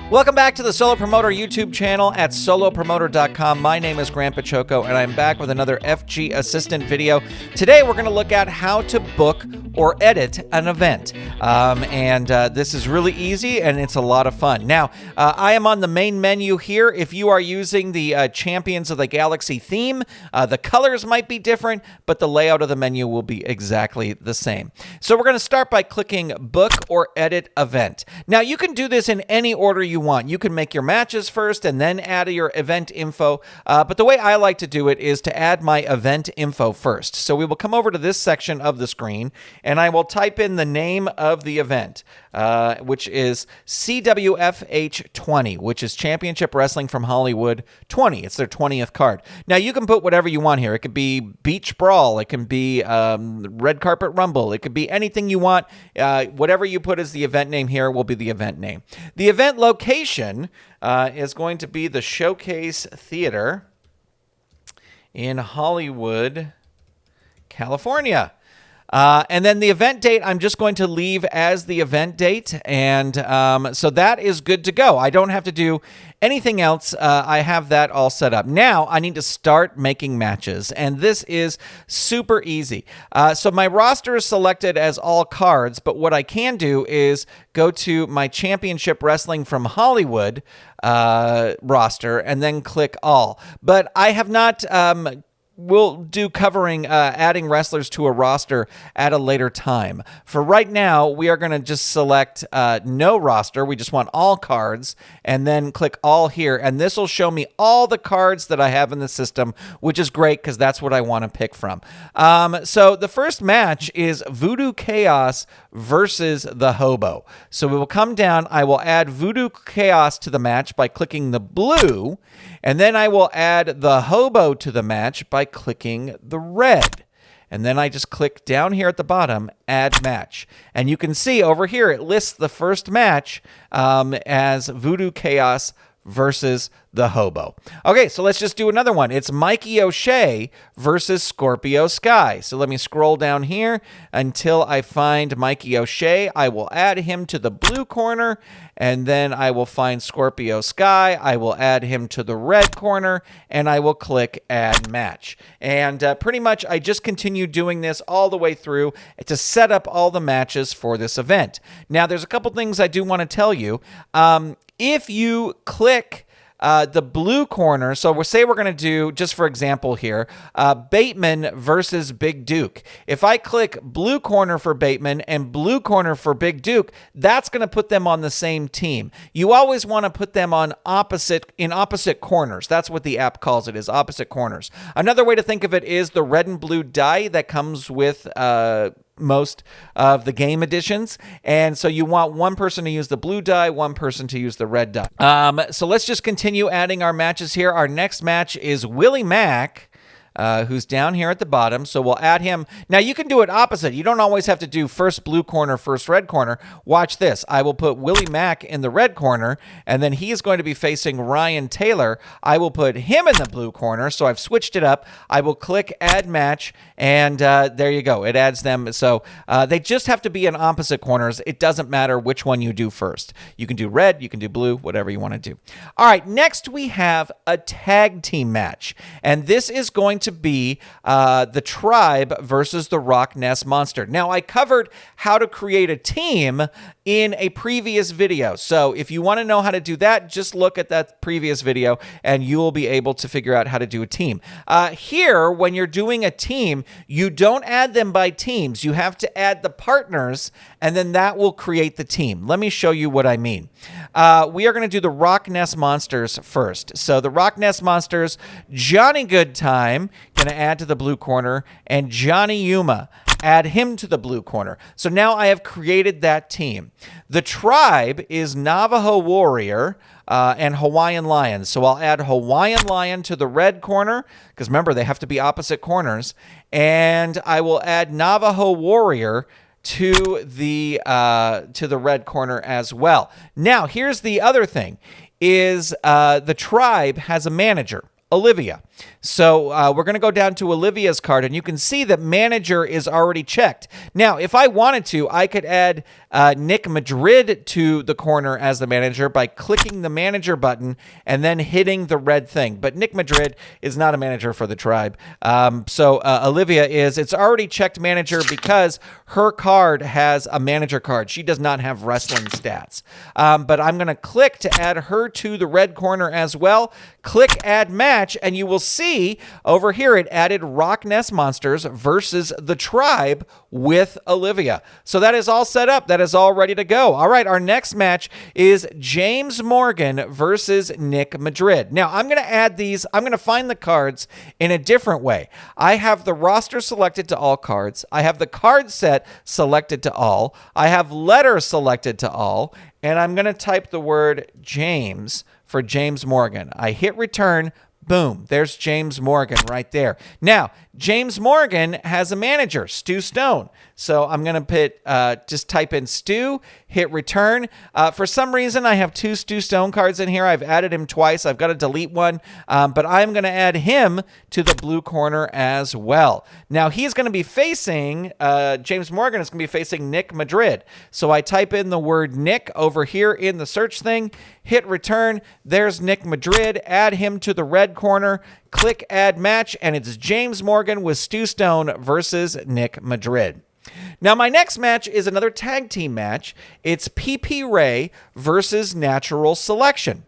Welcome back to the Solo Promoter YouTube channel at solopromoter.com. My name is Grant Pachoco, and I'm back with another FG Assistant video. Today, we're going to look at how to book or edit an event. This is really easy, and it's a lot of fun. Now, I am on the main menu here. If you are using the Champions of the Galaxy theme, the colors might be different, but the layout of the menu will be exactly the same. So we're going to start by clicking Book or Edit Event. Now, you can do this in any order you want. You can make your matches first and then add your event info. But the way I like to do it is to add my event info first. So we will come over to this section of the screen and I will type in the name of the event, which is CWFH 20, which is Championship Wrestling from Hollywood 20. It's their 20th card. Now you can put whatever you want here. It could be Beach Brawl. It can be Red Carpet Rumble. It could be anything you want. Whatever you put as the event name here will be the event name. The event location is going to be the Showcase Theater in Hollywood, California. And then the event date, I'm just going to leave as the event date. And so that is good to go. I don't have to do anything else. I have that all set up. Now I need to start making matches. And this is super easy. So my roster is selected as all cards. But what I can do is go to my Championship Wrestling from Hollywood roster and then click all. But I have not... We'll do covering adding wrestlers to a roster at a later time. For right now, we are going to just select no roster. We just want all cards and then click all here. And this will show me all the cards that I have in the system, which is great because that's what I want to pick from. So the first match is Voodoo Chaos versus the Hobo. So we will come down. I will add Voodoo Chaos to the match by clicking the blue. And then I will add the Hobo to the match by clicking the red. And then I just click down here at the bottom, Add Match. And you can see over here, it lists the first match as Voodoo Chaos versus the Hobo. Okay, so let's just do another one. It's Mikey O'Shea versus Scorpio Sky. So let me scroll down here until I find Mikey O'Shea. I will add him to the blue corner, and then I will find Scorpio Sky. I will add him to the red corner, and I will click Add Match. And pretty much I just continue doing this all the way through to set up all the matches for this event. Now, there's a couple things I do want to tell you. If you click the blue corner, so we'll say we're going to do, just for example here, Bateman versus Big Duke. If I click blue corner for Bateman and blue corner for Big Duke, that's going to put them on the same team. You always want to put them on opposite corners. That's what the app calls it, is opposite corners. Another way to think of it is the red and blue die that comes with most of the game editions. And so you want one person to use the blue die, one person to use the red die. So let's just continue adding our matches here. Our next match is Willie Mack, who's down here at the bottom. So we'll add him. Now you can do it opposite. You don't always have to do first blue corner, first red corner. Watch this. I will put Willie Mack in the red corner, and then he is going to be facing Ryan Taylor. I will put him in the blue corner. So I've switched it up. I will click Add Match, and there you go. It adds them. So they just have to be in opposite corners. It doesn't matter which one you do first. You can do red, you can do blue, whatever you want to do. All right, next we have a tag team match, and this is going to be the Tribe versus the Rock Ness Monster. Now, I covered how to create a team in a previous video. So if you want to know how to do that, just look at that previous video and you will be able to figure out how to do a team. Here, when you're doing a team, you don't add them by teams. You have to add the partners, and then that will create the team. Let me show you what I mean. We are going to do the Rock Ness Monsters first. So the Rock Ness Monsters, Johnny Goodtime, going to add to the blue corner, and Johnny Yuma, add him to the blue corner. So now I have created that team. The Tribe is Navajo Warrior and Hawaiian Lion. So I'll add Hawaiian Lion to the red corner, because remember, they have to be opposite corners. And I will add Navajo Warrior to the red corner as well. Now, here's the other thing, is the Tribe has a manager, Olivia. So we're going to go down to Olivia's card, and you can see that manager is already checked. Now, if I wanted to, I could add Nick Madrid to the corner as the manager by clicking the manager button and then hitting the red thing. But Nick Madrid is not a manager for the tribe. So Olivia is. It's already checked manager because her card has a manager card. She does not have wrestling stats. But I'm going to click to add her to the red corner as well. Click add match, and you will see over here it added Rock Nest Monsters versus the tribe with Olivia. So that is all set up. That is all ready to go. All right, our next match is James Morgan versus Nick Madrid. Now, I'm going to add these. I'm going to find the cards in a different way. I have the roster selected to all cards. I have the card set selected to all. I have letter selected to all. And I'm going to type the word James for James Morgan. I hit return. Boom, there's James Morgan right there. Now, James Morgan has a manager, Stu Stone. So I'm going to just type in Stu, hit return. For some reason, I have 2 Stu Stone cards in here. I've added him twice. I've got to delete one, but I'm going to add him to the blue corner as well. Now, he's going to be facing, James Morgan is going to be facing Nick Madrid. So I type in the word Nick over here in the search thing, hit return. There's Nick Madrid. Add him to the red corner. Click add match, and it's James Morgan with Stu Stone versus Nick Madrid. Now, my next match is another tag team match. It's PP Ray versus Natural Selection.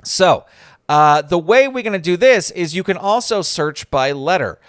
So, the way we're going to do this is you can also search by letter.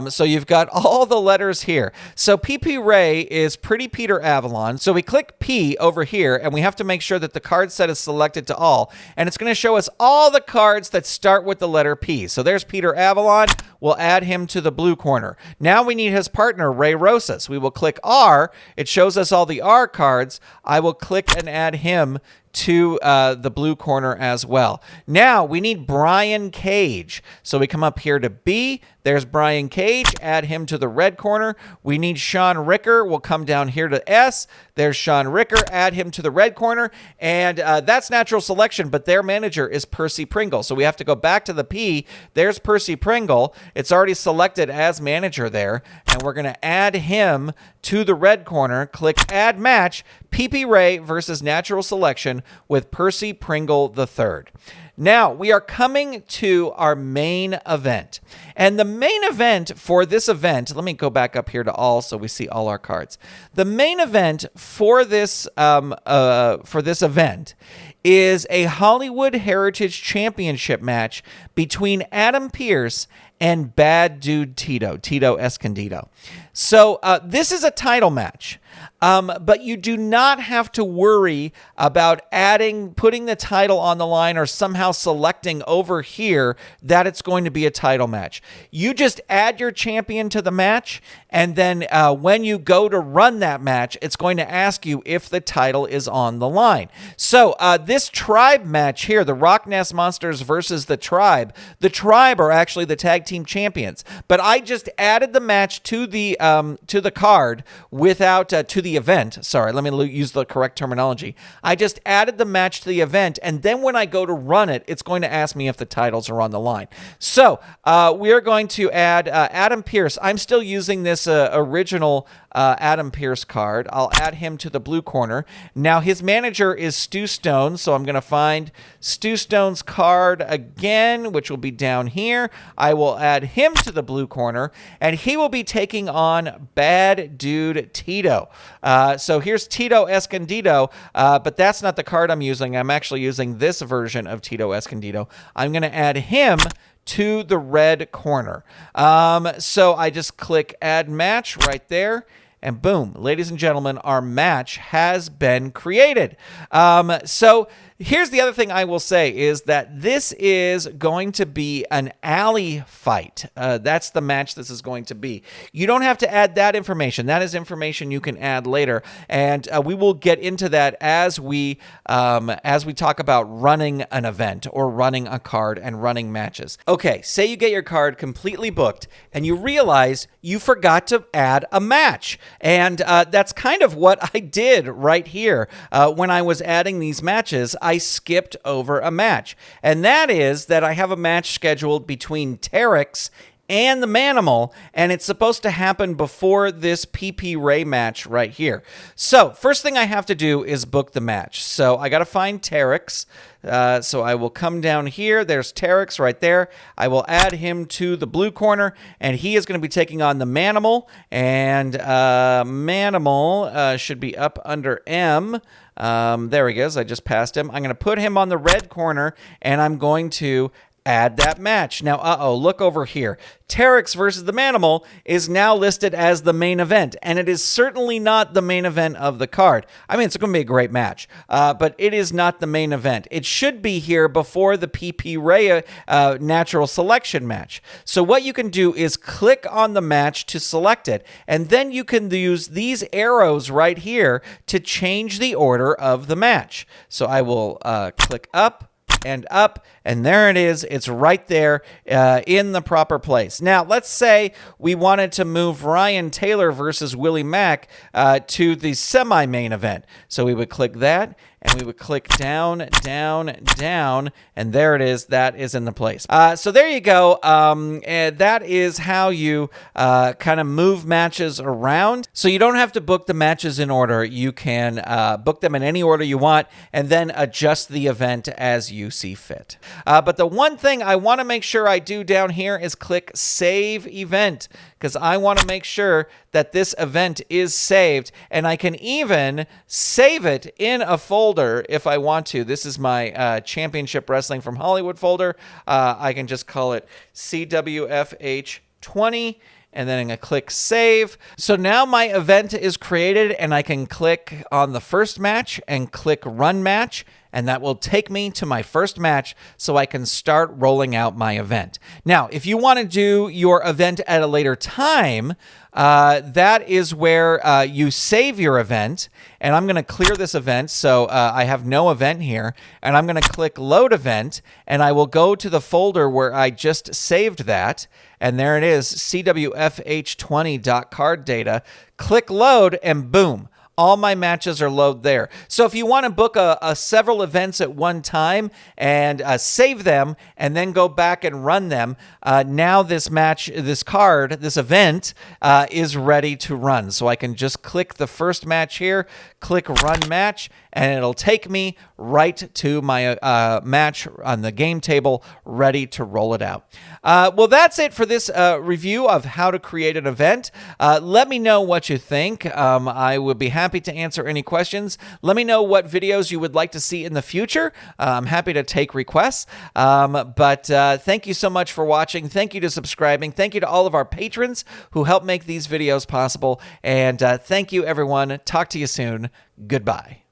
So you've got all the letters here. So PP Ray is Pretty Peter Avalon. So we click P over here, and we have to make sure that the card set is selected to all. And it's going to show us all the cards that start with the letter P. So there's Peter Avalon. We'll add him to the blue corner. Now we need his partner, Ray Rosas. We will click R. It shows us all the R cards. I will click and add him to the blue corner as well. Now we need Brian Cage. So we come up here to B. There's Brian Cage. Add him to the red corner. We need Sean Ricker. We'll come down here to S. There's Sean Ricker. Add him to the red corner. And that's Natural Selection, but their manager is Percy Pringle. So we have to go back to the P. There's Percy Pringle. It's already selected as manager there. And we're going to add him to the red corner. Click Add Match. PP Ray versus Natural Selection with Percy Pringle III. Now, we are coming to our main event. And the main event for this event, let me go back up here to all so we see all our cards. The main event for this event is a Hollywood Heritage Championship match between Adam Pearce and Bad Dude Tito Escondido. So this is a title match. But you do not have to worry about putting the title on the line or somehow selecting over here that it's going to be a title match. You just add your champion to the match, and then when you go to run that match, it's going to ask you if the title is on the line. So this tribe match here, the Rock Nest Monsters versus the Tribe are actually the tag team champions. But I just added the match to the card without to the event. Sorry, let me use the correct terminology. I just added the match to the event, and then when I go to run it, it's going to ask me if the titles are on the line. So we are going to add Adam Pearce. I'm still using this original Adam Pearce card. I'll add him to the blue corner. Now his manager is Stu Stone, so I'm going to find Stu Stone's card again, which will be down here. I will add him to the blue corner, and he will be taking on Bad Dude Tito. So here's Tito Escondido, but that's not the card I'm using. I'm actually using this version of Tito Escondido. I'm going to add him to the red corner. So I just click Add Match right there. And boom, ladies and gentlemen, our match has been created. So here's the other thing I will say is that this is going to be an alley fight. That's the match this is going to be. You don't have to add that information. That is information you can add later. And we will get into that as we talk about running an event or running a card and running matches. Okay, say you get your card completely booked and you realize you forgot to add a match. And that's kind of what I did right here when I was adding these matches. I skipped over a match. And that is that I have a match scheduled between Terex and the Manimal, and it's supposed to happen before this PP Ray match right here. So first thing I have to do is book the match. So I got to find Terex. So I will come down here. There's Terex right there. I will add him to the blue corner, and he is going to be taking on the Manimal. And Manimal should be up under M. There he goes. I just passed him. I'm going to put him on the red corner, and I'm going to add that match. Now, look over here. Terex versus the Manimal is now listed as the main event, and it is certainly not the main event of the card. I mean, it's going to be a great match, but it is not the main event. It should be here before the PP Ray natural selection match. So what you can do is click on the match to select it, and then you can use these arrows right here to change the order of the match. So I will click up and up, and there it is. It's right there in the proper place. Now, let's say we wanted to move Ryan Taylor versus Willie Mack to the semi-main event. So we would click that, and we would click down, down, down, and there it is. That is in the place. So there you go. And that is how you kind of move matches around. So you don't have to book the matches in order. You can book them in any order you want, and then adjust the event as you see fit. But the one thing I want to make sure I do down here is click Save Event, because I want to make sure that this event is saved, and I can even save it in a folder if I want to. This is my Championship Wrestling from Hollywood folder. I can just call it CWFH 20. And then I'm going to click Save. So now my event is created, and I can click on the first match and click Run Match, and that will take me to my first match so I can start rolling out my event. Now, if you want to do your event at a later time, that is where you save your event, and I'm going to clear this event, so I have no event here, and I'm going to click Load Event, and I will go to the folder where I just saved that, and there it is, CWFH20.card click Load, and boom. All my matches are loaded there. So if you want to book several events at one time and save them and then go back and run them, now this match, this card, this event is ready to run. So I can just click the first match here, click Run Match, and it'll take me right to my match on the game table, ready to roll it out. Well, that's it for this review of how to create an event. Let me know what you think. I would be happy to answer any questions. Let me know what videos you would like to see in the future. I'm happy to take requests. But thank you so much for watching. Thank you to subscribing. Thank you to all of our patrons who help make these videos possible. And thank you, everyone. Talk to you soon. Goodbye.